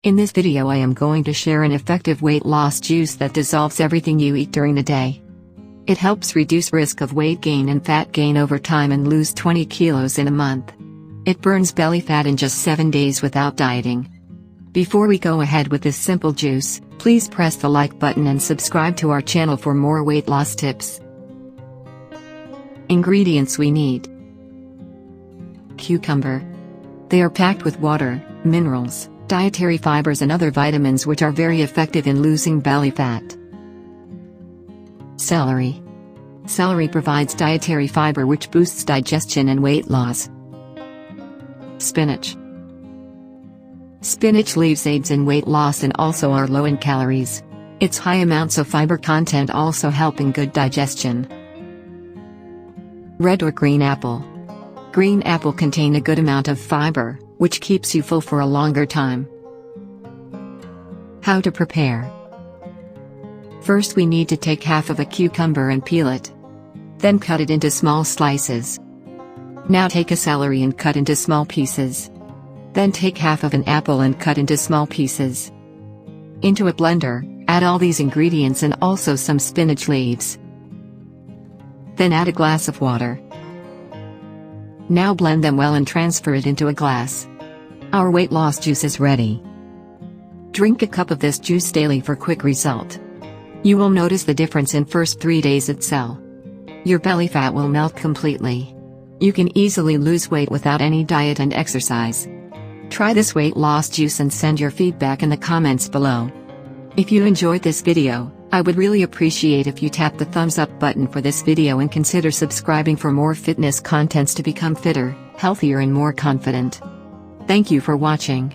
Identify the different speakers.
Speaker 1: In this video I am going to share an effective weight loss juice that dissolves everything you eat during the day. It helps reduce risk of weight gain and fat gain over time and lose 20 kilos in a month. It burns belly fat in just 7 days without dieting. Before we go ahead with this simple juice, please press the like button and subscribe to our channel for more weight loss tips. Ingredients we need: cucumber. They are packed with water, minerals, dietary fibers and other vitamins which are very effective in losing belly fat. Celery. Celery provides dietary fiber which boosts digestion and weight loss. Spinach. Spinach leaves aids in weight loss and also are low in calories. Its high amounts of fiber content also help in good digestion. Red or green apple. Green apple contain a good amount of fiber, which keeps you full for a longer time. How to prepare? First we need to take half of a cucumber and peel it. Then cut it into small slices. Now take a celery and cut into small pieces. Then take half of an apple and cut into small pieces. Into a blender, add all these ingredients and also some spinach leaves. Then add a glass of water. Now blend them well and transfer it into a glass. Our weight loss juice is ready. Drink a cup of this juice daily for quick result. You will notice the difference in first 3 days itself. Your belly fat will melt completely. You can easily lose weight without any diet and exercise. Try this weight loss juice and send your feedback in the comments below. If you enjoyed this video, I would really appreciate if you tap the thumbs up button for this video and consider subscribing for more fitness contents to become fitter, healthier and more confident. Thank you for watching.